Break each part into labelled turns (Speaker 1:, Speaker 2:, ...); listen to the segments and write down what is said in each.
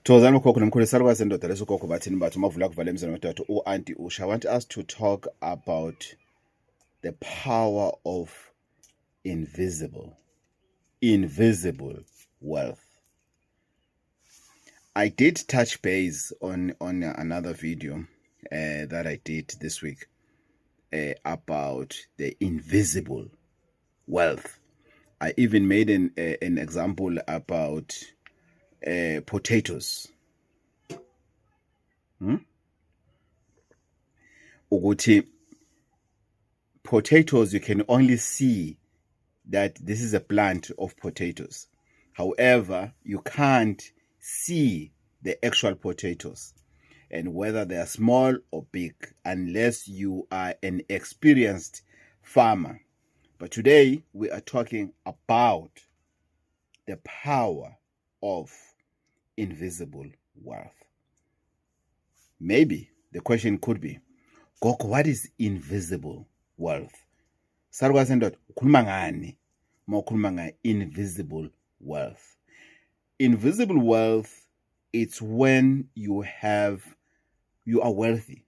Speaker 1: Thokozani ukhokho nomkhulu salukazi ndoda lesokhokho bathini bathi umavula kuvala emzini wedwa u-Auntie Usha. I want us to talk about the power of invisible wealth. I did touch base on another video that I did this week about the invisible wealth. I even made an example about potatoes. Ukuthi potatoes, you can only see that this is a plant of potatoes. However, you can't see the actual potatoes and whether they are small or big unless you are an experienced farmer. But today we are talking about the power of invisible wealth. Maybe the question could be, Gogo, what is invisible wealth? Salukazi ndoda, ukhuluma ngani mawukhuluma nga invisible wealth? Invisible wealth, it's when you are wealthy.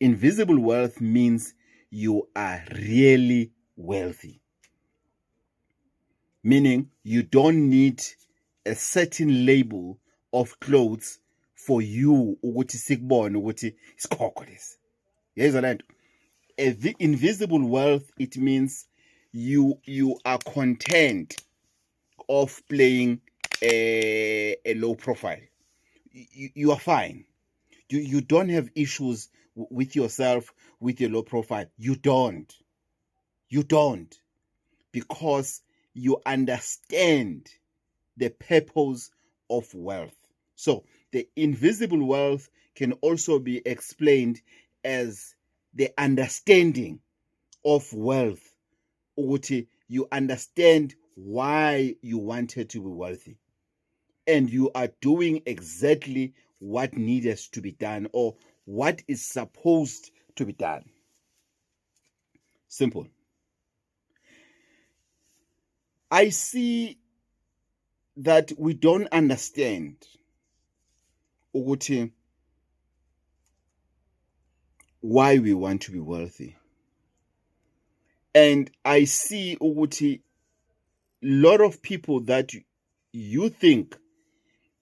Speaker 1: Invisible wealth means you are really wealthy. Meaning you don't need a certain label of clothes for you ukuthi sikubone ukuthi isikhokho lesi. Yezwa lento. The invisible wealth, it means you are content of playing a low profile. You are fine. You don't have issues with yourself, with your low profile. You don't. Because you understand the purpose of wealth. So the invisible wealth can also be explained as the understanding of wealth. Ukuthi you understand why you wanted to be wealthy. And you are doing exactly what needs to be done or what is supposed to be done. Simple. I see that we don't understand ukuthi why we want to be wealthy. And I see ukuthi a lot of people that you think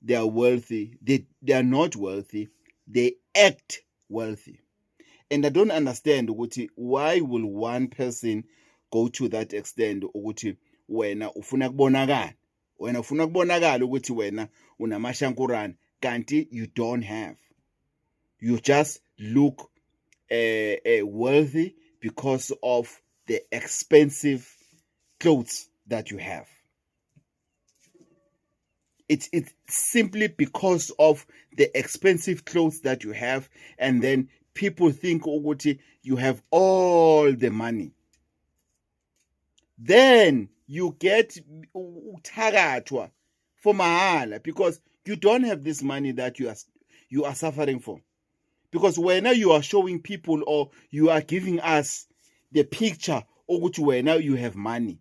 Speaker 1: they are wealthy, they are not wealthy, they act wealthy. And I don't understand ukuthi why will one person go to that extent ukuthi wena ufuna kubonakala ukuthi wena unamashankurana kanti you don't have. You just look wealthy because of the expensive clothes that you have. It's simply because of the expensive clothes that you have, and then people think ukuthi you have all the money. Then you get uthakathwa for mahala because you don't have this money that you are suffering for. Because whenever you are showing people or you are giving us the picture ukuthi wena you have money.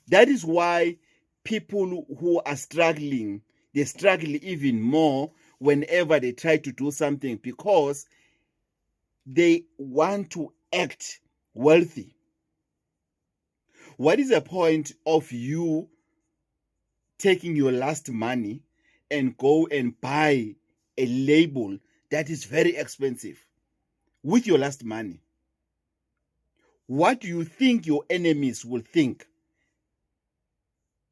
Speaker 1: That is why people who are struggling, they struggle even more whenever they try to do something because they want to act wealthy. What is the point of you taking your last money and go and buy a label that is very expensive with your last money? What do you think your enemies will think?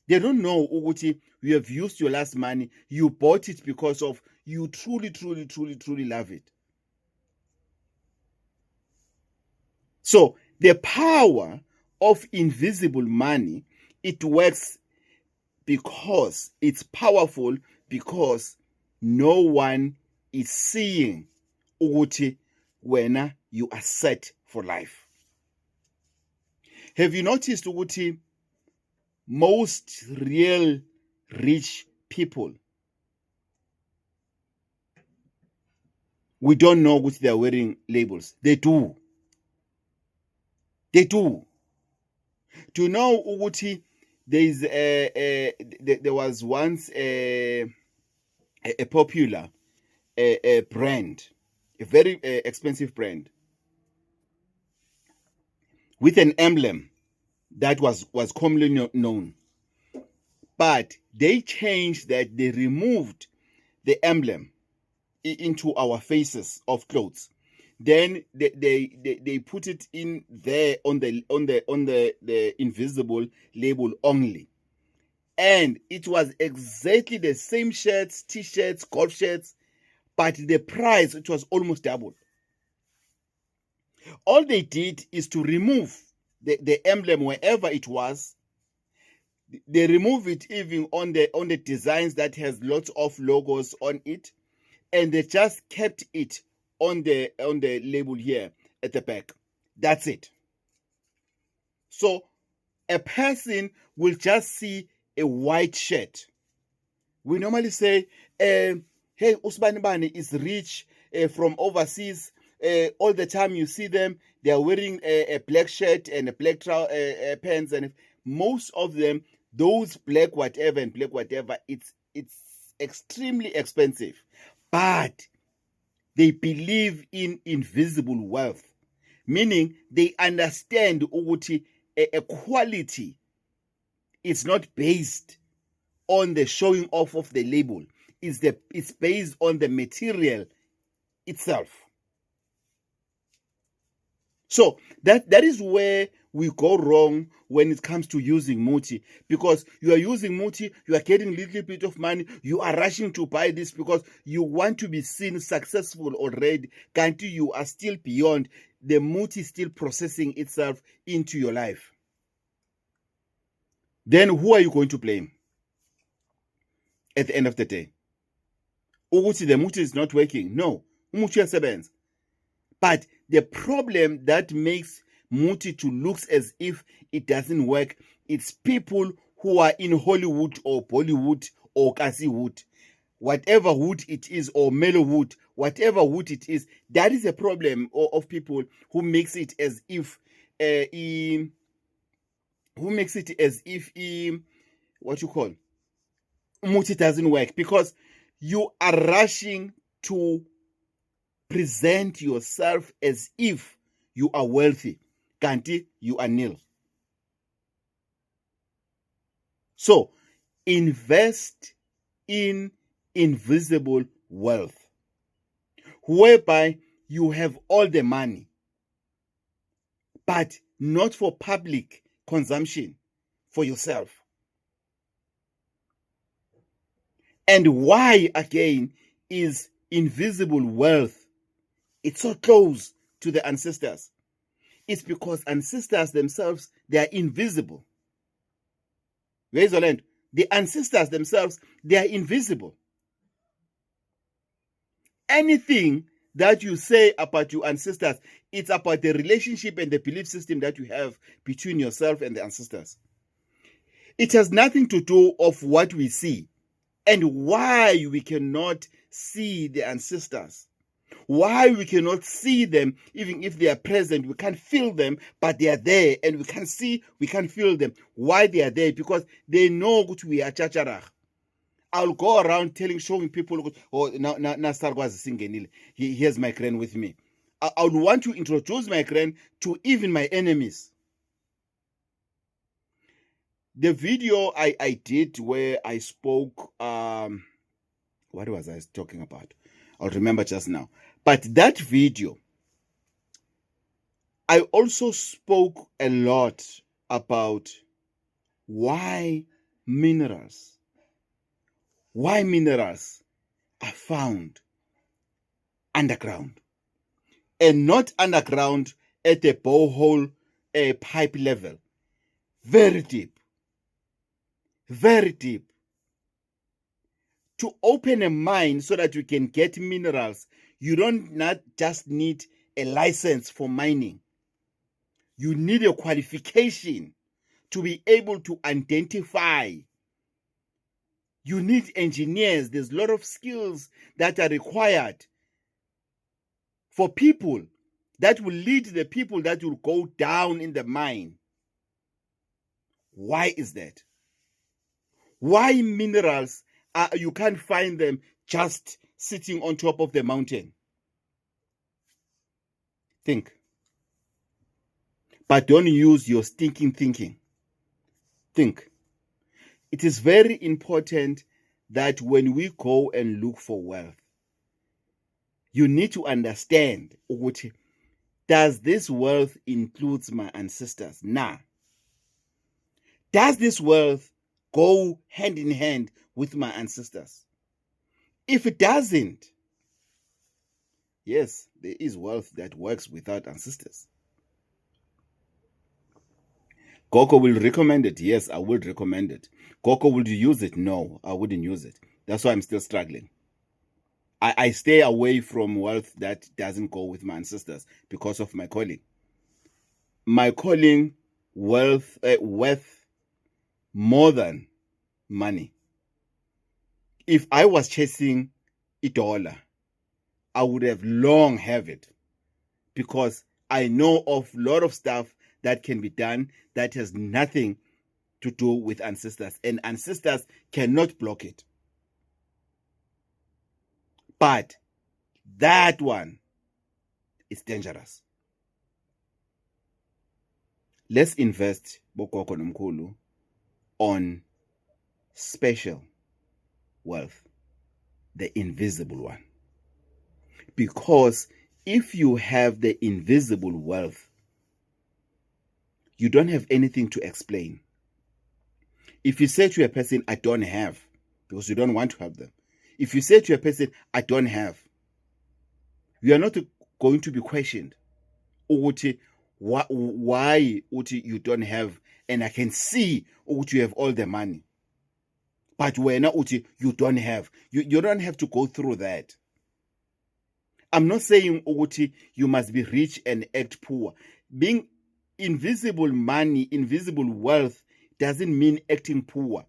Speaker 1: They don't know ukuthi you have used your last money, you bought it because of you truly love it. So the power of invisible money, it works because it's powerful because no one is seeing ukuthi wena you are set for life. Have you noticed ukuthi most real rich people, we don't know what they are wearing labels. They do. Do you know ukuthi there was once a a popular a brand, a very expensive brand, with an emblem that was commonly known. But they changed that. They removed the emblem into our faces of clothes. Then they put it in there on the invisible label only. And it was exactly the same shirts, t-shirts, golf shirts, but the price, it was almost double. All they did is to remove the emblem wherever it was. They remove it even on the designs that has lots of logos on it, and they just kept it on the label here at the back. That's it. So a person will just see a white shirt. We normally say, hey, Usman Bani is rich from overseas. All the time you see them, they are wearing a black shirt and a black pants, and most of them, those black whatever and black whatever, it's extremely expensive. But they believe in invisible wealth, meaning they understand ukuthi a quality is not based on the showing off of the label. It's based on the material itself. So that is where we go wrong when it comes to using Muti, because you are using Muti, you are getting a little bit of money, you are rushing to buy this because you want to be seen successful already. Can't you are still beyond the Muti, still processing itself into your life. Then who are you going to blame at the end of the day? Ukuthi the Muti is not working. No, Muti uyasebenza. But the problem that makes Muti to look as if it doesn't work, it's people who are in Hollywood or Bollywood or Kasiwood, whatever wood it is, or mellow wood, whatever wood it is. That is a problem of people who makes it as if what you call Muti doesn't work, because you are rushing to present yourself as if you are wealthy, kanti you are nil. So invest in invisible wealth, whereby you have all the money, but not for public consumption, for yourself. And why again is invisible wealth, it's so close to the ancestors? It's because ancestors themselves, they are invisible. Where is the land? The ancestors themselves, they are invisible. Anything that you say about your ancestors, it's about the relationship and the belief system that you have between yourself and the ancestors. It has nothing to do of what we see and why we cannot see the ancestors. Why we cannot see them, even if they are present, we can't feel them, but they are there, and we can see, we can feel them. Why they are there? Because they know that we are chacharach. I'll go around showing people, oh, now Sargwaz is singing. Here's my grand with me. I would want to introduce my grand to even my enemies. The video I did where I spoke, what was I talking about? I'll remember just now. But that video, I also spoke a lot about why minerals are found underground, and not underground at a borehole, a pipe level. Very deep. Very deep. To open a mine so that you can get minerals, you don't not just need a license for mining. You need a qualification to be able to identify. You need engineers. There's a lot of skills that are required for people that will lead the people that will go down in the mine. Why is that? Why minerals You can't find them just sitting on top of the mountain. Think. But don't use your stinking thinking. Think. It is very important that when we go and look for wealth, you need to understand, does this wealth include my ancestors? Nah. Does this wealth go hand in hand with my ancestors? If it doesn't, yes, there is wealth that works without ancestors. Gogo will recommend it. Yes, I would recommend it. Gogo, would you use it? No, I wouldn't use it. That's why I'm still struggling. I stay away from wealth that doesn't go with my ancestors because of my calling. My calling, worth more than money. If I was chasing a dollar, I would have long have it, because I know of a lot of stuff that can be done that has nothing to do with ancestors, and ancestors cannot block it. But that one is dangerous. Let's invest, Bokoko Nomkhulu, on special wealth, the invisible one. Because if you have the invisible wealth, you don't have anything to explain. If you say to a person, I don't have, because you don't want to have them. If you say to a person, I don't have, you are not going to be questioned. Why you don't have, and I can see you have all the money. But when you don't have, you don't have to go through that. I'm not saying you must be rich and act poor. Being invisible money, invisible wealth doesn't mean acting poor.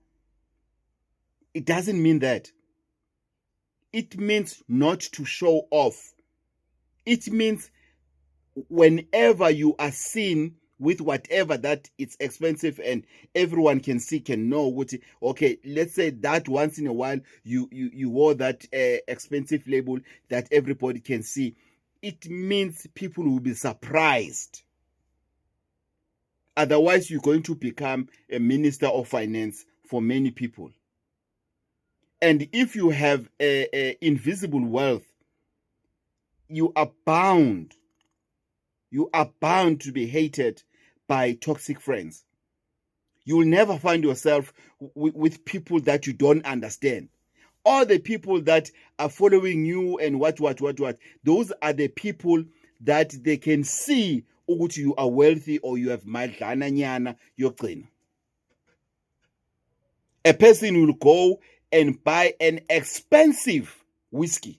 Speaker 1: It doesn't mean that. It means not to show off. It means whenever you are seen with whatever that it's expensive and everyone can see, can know, okay, let's say that once in a while you wore that expensive label that everybody can see. It means people will be surprised. Otherwise, you're going to become a minister of finance for many people. And if you have a invisible wealth, you are bound to be hated by toxic friends. You will never find yourself with people that you don't understand. All the people that are following you and what, those are the people that they can see you are wealthy or you have madlana nyana yogcina. A person will go and buy an expensive whiskey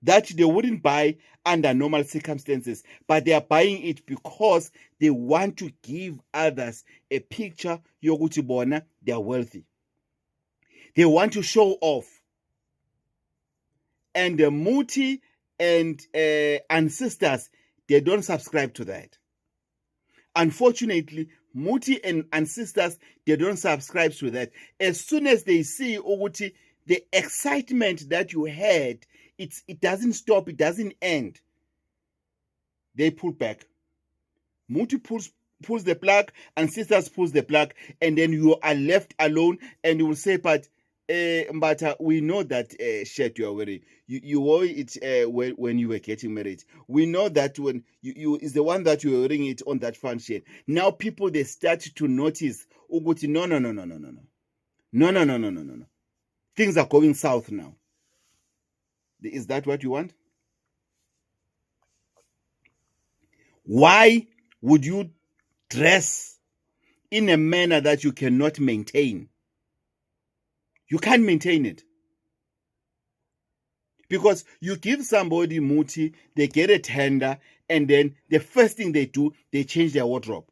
Speaker 1: that they wouldn't buy under normal circumstances, but they are buying it because they want to give others a picture yoguti bona they are wealthy. They want to show off. And the Muti and ancestors, they don't subscribe to that. Unfortunately, Muti and ancestors, they don't subscribe to that. As soon as they see Oguti, the excitement that you had, it doesn't stop, it doesn't end. They pull back. Muti pulls the plug, ancestors pulls the plug, and then you are left alone, and you will say, but we know that shirt you are wearing, you wore it when you were getting married. We know that when you is the one that you were wearing it on that function. Now people, they start to notice, Uguti, no. Things are going south now. Is that what you want? Why would you dress in a manner that you cannot maintain? You can't maintain it. Because you give somebody Muti, they get a tender, and then the first thing they do, they change their wardrobe.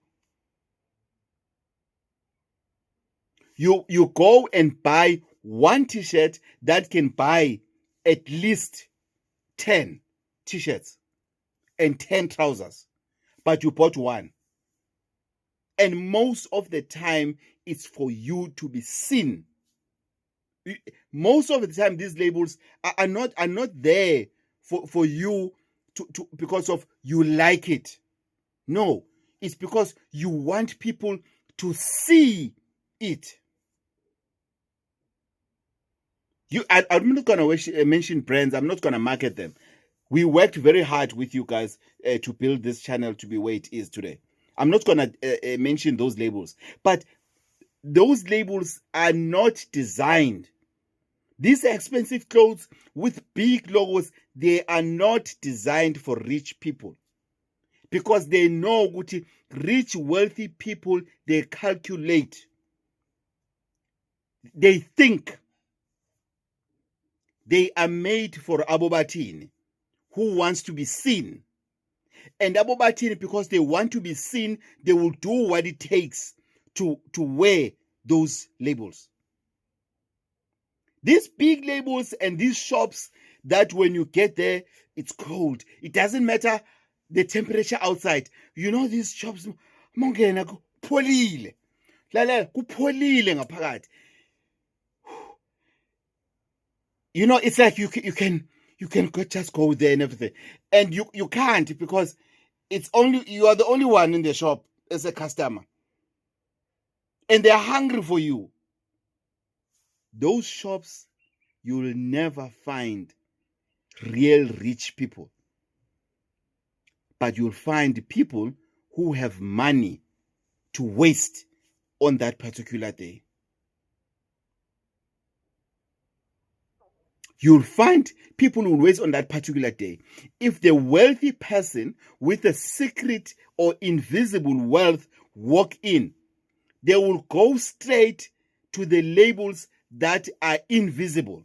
Speaker 1: You go and buy one t-shirt that can buy at least 10 t-shirts and 10 trousers, but you bought one. And most of the time, it's for you to be seen. Most of the time, these labels are not there for you to because of you like it. No, it's because you want people to see it. I'm not going to mention brands. I'm not going to market them. We worked very hard with you guys to build this channel to be where it is today. I'm not going to mention those labels, but those labels are not designed. These expensive clothes with big logos, they are not designed for rich people, because they know that rich, wealthy people, they calculate, they think. They are made for Abobatini, who wants to be seen. And Abobatini, because they want to be seen, they will do what it takes to wear those labels. These big labels and these shops that when you get there, it's cold. It doesn't matter the temperature outside. You know these shops, mongena kupholile. Lalela kupholile ngaphakathi. You know, it's like you can just go there and everything, and you can't, because it's only you are the only one in the shop as a customer, and they're hungry for you. Those shops, you will never find real rich people, but you'll find people who have money to waste on that particular day. You'll find people who waste on that particular day. If the wealthy person with a secret or invisible wealth walk in, they will go straight to the labels that are invisible.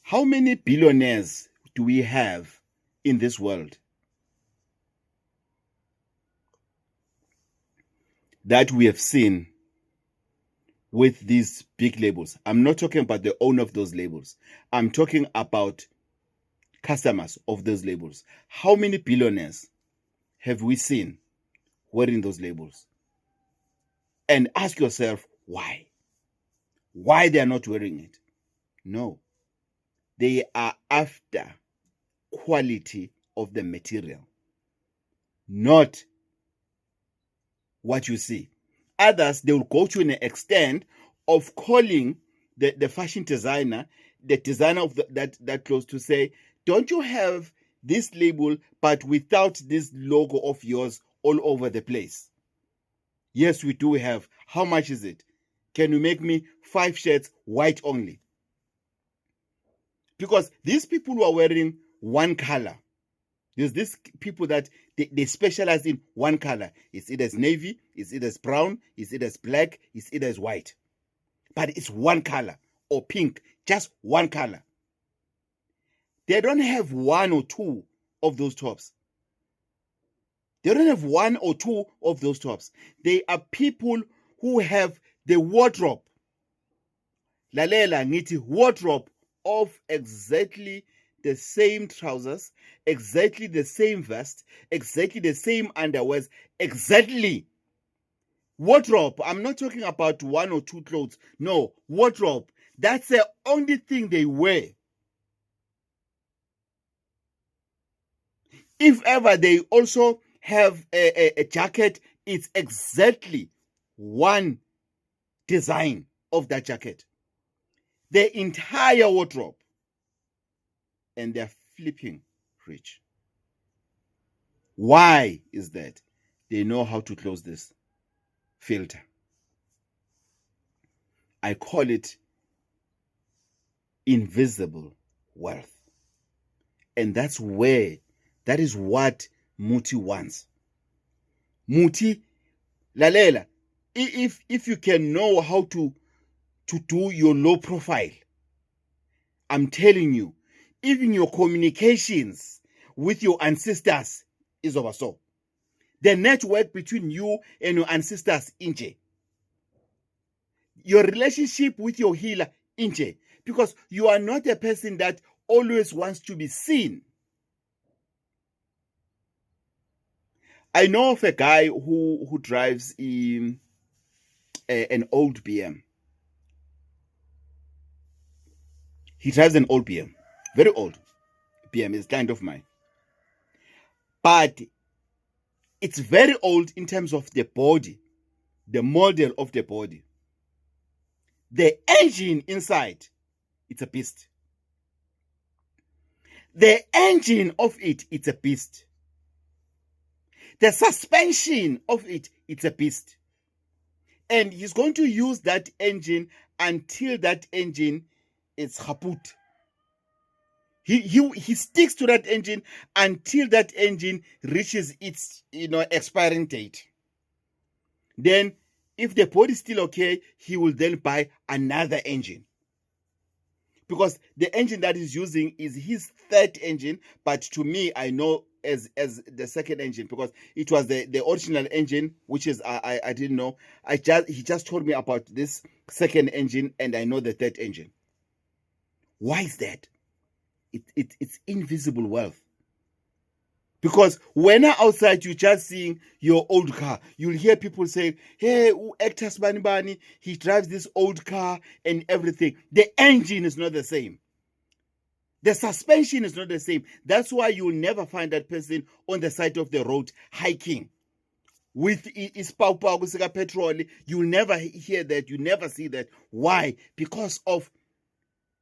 Speaker 1: How many billionaires do we have in this world that we have seen with these big labels? I'm not talking about the owner of those labels. I'm talking about customers of those labels. How many billionaires have we seen wearing those labels? And ask yourself why. Why they are not wearing it? No. They are after quality of the material, not what you see. Others, they will go to an extent of calling the fashion designer, the designer of that clothes, to say, don't you have this label but without this logo of yours all over the place? Yes, we do have. How much is it? Can you make me 5 shirts white only? Because these people who are wearing one color, there's these people that they specialize in one color. It's either navy, it's either brown, it's either black, it's either white. But it's one color, or pink, just one color. They don't have 1 or 2 of those tops. They don't have 1 or 2 of those tops. They are people who have the wardrobe. Lalela ngithi wardrobe of exactly the same trousers, exactly the same vest, exactly the same underwears, exactly. Wardrobe. I'm not talking about 1 or 2 clothes. No, wardrobe. That's the only thing they wear. If ever they also have a jacket, it's exactly one design of that jacket. The entire wardrobe. And they're flipping rich. Why is that? They know how to close this filter. I call it invisible wealth. And that is what Muti wants. Muti, lalela, if you can know how to do your low profile, I'm telling you, even your communications with your ancestors is over. So the network between you and your ancestors, inje. Your relationship with your healer, inje. Because you are not a person that always wants to be seen. I know of a guy who drives an old BM. He drives an old BM, very old BM, is a client of mine. But it's very old in terms of the body, the model of the body. The engine inside, it's a beast. The engine of it, it's a beast. The suspension of it, it's a beast. And he's going to use that engine until that engine is kaput. He sticks to that engine until that engine reaches its expiring date. Then, if the body is still okay, he will then buy another engine. Because the engine that he's using is his third engine, but to me, I know as the second engine, because it was the original engine, which is I didn't know. He just told me about this second engine, and I know the third engine. Why is that? It's invisible wealth. Because when outside you're just seeing your old car, you'll hear people saying, hey, actors Bani Bani, he drives this old car and everything. The engine is not the same. The suspension is not the same. That's why you'll never find that person on the side of the road hiking with his petrol. You'll never hear that. You never see that. Why? Because of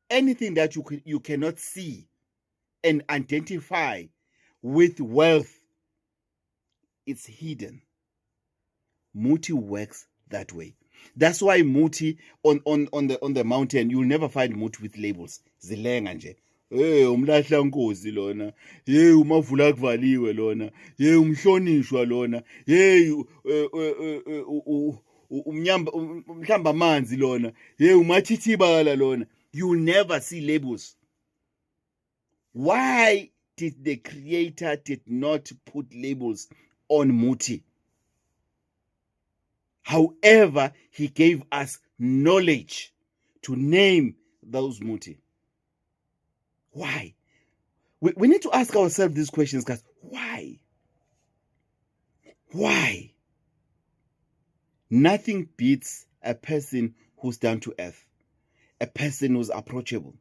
Speaker 1: anything that you cannot see and identify with wealth, it's hidden. Muti works that way. That's why Muti on the mountain, you'll never find Muti with labels. Zilenga nje. Hey, umlahla nkosi lona. Hey, umavula kuvaliwe lona. Hey, umhlonishwa lona. Hey, umhlamba amanzi lona. Hey, umathithibala lona. You'll never see labels. Why did the creator did not put labels on Muti? However, he gave us knowledge to name those Muti. Why? We need to ask ourselves these questions, guys. Why? Why? Nothing beats a person who's down to earth, a person who's approachable,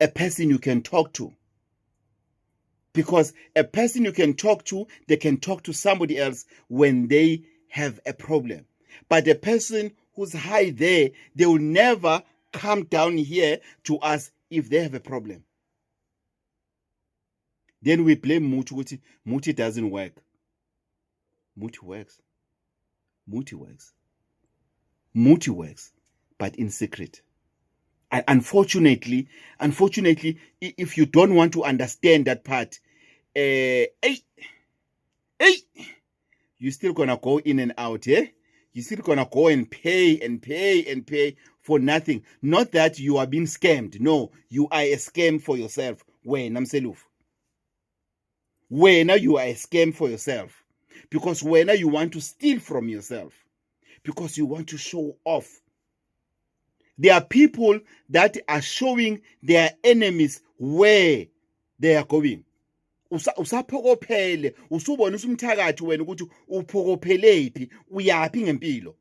Speaker 1: a person you can talk to. Because a person you can talk to, they can talk to somebody else when they have a problem. But a person who's high there, they will never come down here to us if they have a problem. Then we blame Muti. Muti doesn't work. Muti works. Muti works. Muti works, but in secret. And unfortunately, if you don't want to understand that part, you're still gonna go in and out, yeah? You're still gonna go and pay for nothing. Not that you are being scammed. No, you are a scam for yourself. When you are a scam for yourself. Because when you want to steal from yourself. Because you want to show off. There are people that are showing their enemies where they are going. Usaphokophele, usubona umthakathi wena ukuthi uphokophelephi, uyapi ngempilo.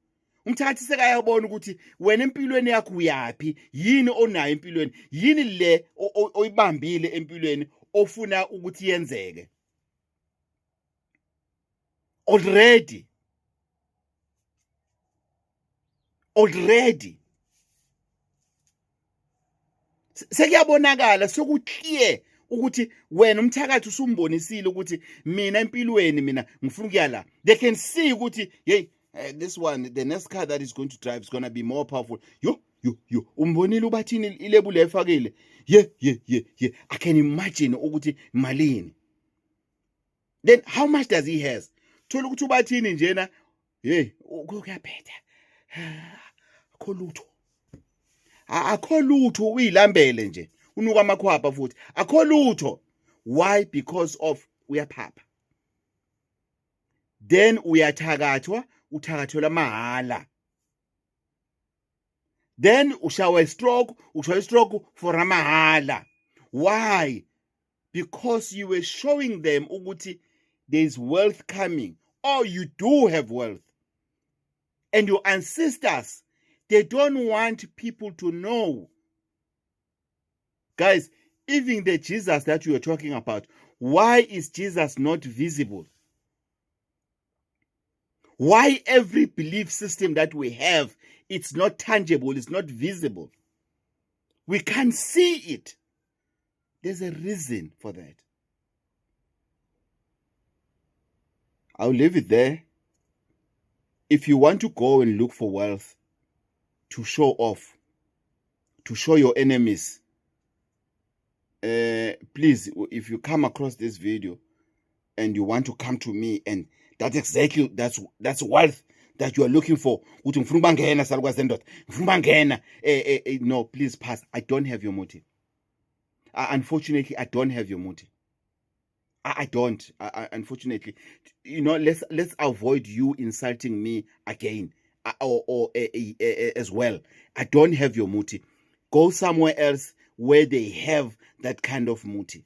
Speaker 1: Umthakathi sekayabona ukuthi wena empilweni yakho uyapi, yini onayo empilweni, yini le oyibambile empilweni ofuna ukuthi yenzeke. Already sekuyabonakala sokukhiye ukuthi wena umthakathi usumbonisile ukuthi mina empilweni mina ngifuna ukuya la. They can see ukuthi hey, this one, the next car that is going to drive is going to be more powerful. Yo umbonile ubathini ilebule efakile. Yeah. I can imagine ukuthi malini. Then how much does he has? Thola ukuthi ubathini njena, hey, kuyaphetha. Akho lutho uyilambele nje. Unuka amakhwapha futhi. Akho lutho. Why? Because of uyaphapha. Then uyathakathwa, uthakathelwa mahala. Then ushawa stroke for mahala. Why? Because you were showing them ukuthi there is wealth coming, or you do have wealth. And your ancestors, they don't want people to know. Guys, even the Jesus that you are talking about, why is Jesus not visible? Why every belief system that we have, it's not tangible, it's not visible? We can't see it. There's a reason for that. I'll leave it there. If you want to go and look for wealth to show off, to show your enemies, please, if you come across this video and you want to come to me, and that's exactly that's wealth that you are looking for. No, please pass. I don't have your motive. Unfortunately, I don't have your motive. I don't. Unfortunately, let's avoid you insulting me again, or as well. I don't have your motive. Go somewhere else where they have that kind of motive.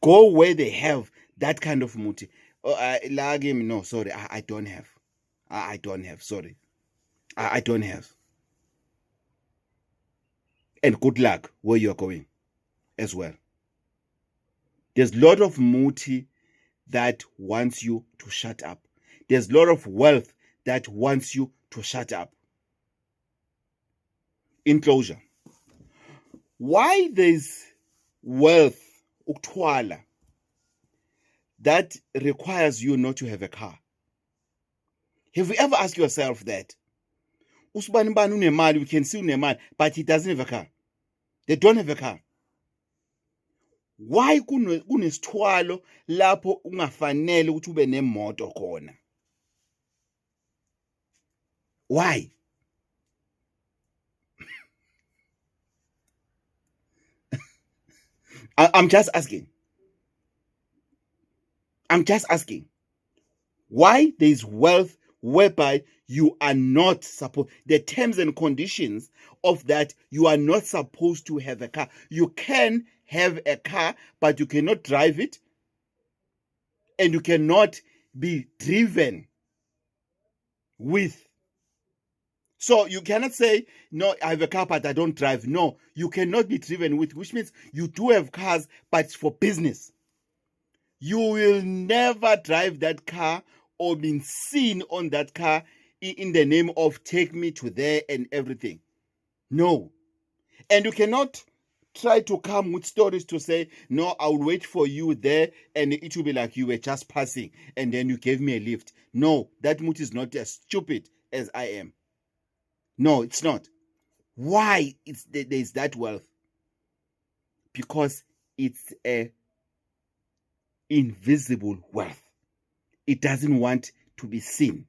Speaker 1: Go where they have that kind of motive. No, sorry, I don't have. I don't have. Sorry, I don't have. And good luck where you are going, as well. There's a lot of motive that wants you to shut up. There's a lot of wealth that wants you to shut up. In closure, why there's wealth, uktwala, that requires you not to have a car? Have you ever asked yourself that? Usubani bani unemali, we can see unemali, but he doesn't have a car. They don't have a car. Why kunesithwalo lapho ungafanele ukuthi ube nemoto khona? Why? I'm just asking. I'm just asking. Why there is wealth whereby you are not supposed, the terms and conditions of that, you are not supposed to have a car. You can have a car, but you cannot drive it, and you cannot be driven with. So you cannot say, no, I have a car, but I don't drive. No, you cannot be driven with, which means you do have cars, but it's for business. You will never drive that car or be seen on that car in the name of take me to there and everything. No. And you cannot try to come with stories to say, no, I'll wait for you there, and it will be like you were just passing and then you gave me a lift. No, that mood is not as stupid as I am. No, it's not. Why there's that wealth? Because it's a invisible wealth. It doesn't want to be seen.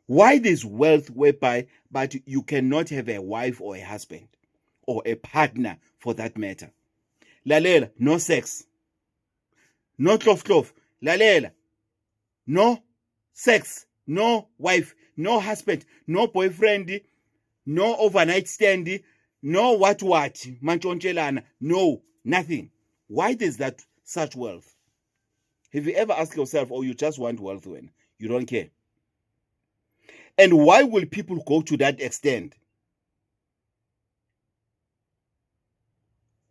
Speaker 1: Why there's wealth whereby, but you cannot have a wife or a husband or a partner for that matter? Lalela, no sex. No clof. Lalela, no sex, no wife, no husband, no boyfriend, no overnight stand, no what, manchonchelana, no, nothing. Why there's that such wealth? Have you ever asked yourself, or you just want wealth when you don't care? And why will people go to that extent?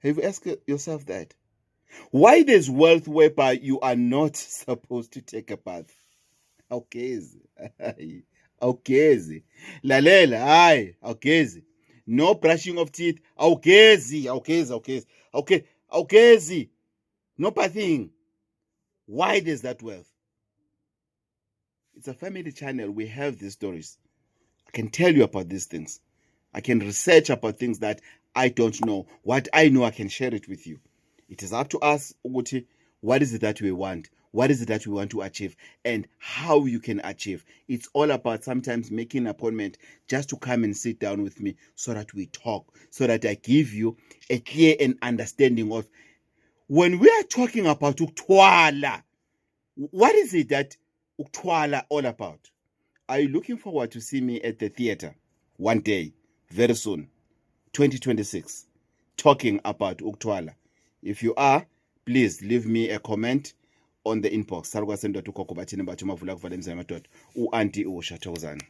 Speaker 1: Have you asked yourself that? Why there's wealth whereby you are not supposed to take a bath? Awugezi. Awugezi. Lalela, hayi, awugezi. No brushing of teeth. Awugezi. Okay, awugezi. No bathing. Why there's that wealth? It's a family channel. We have these stories. I can tell you about these things. I can research about things that I don't know. What I know, I can share it with you. It is up to us, Uguti. What is it that we want? What is it that we want to achieve? And how you can achieve. It's all about sometimes making an appointment just to come and sit down with me so that we talk, so that I give you a clear and understanding of when we are talking about uktwala. What is it that uktwala all about? Are you looking forward to see me at the theater one day, very soon, 2026, talking about uktwala? If you are, please leave me a comment on the inbox. Saluka sendoda ugogo bathini bathi mavula kuvala emzini amadoda. U-Auntie Usha, thokozani.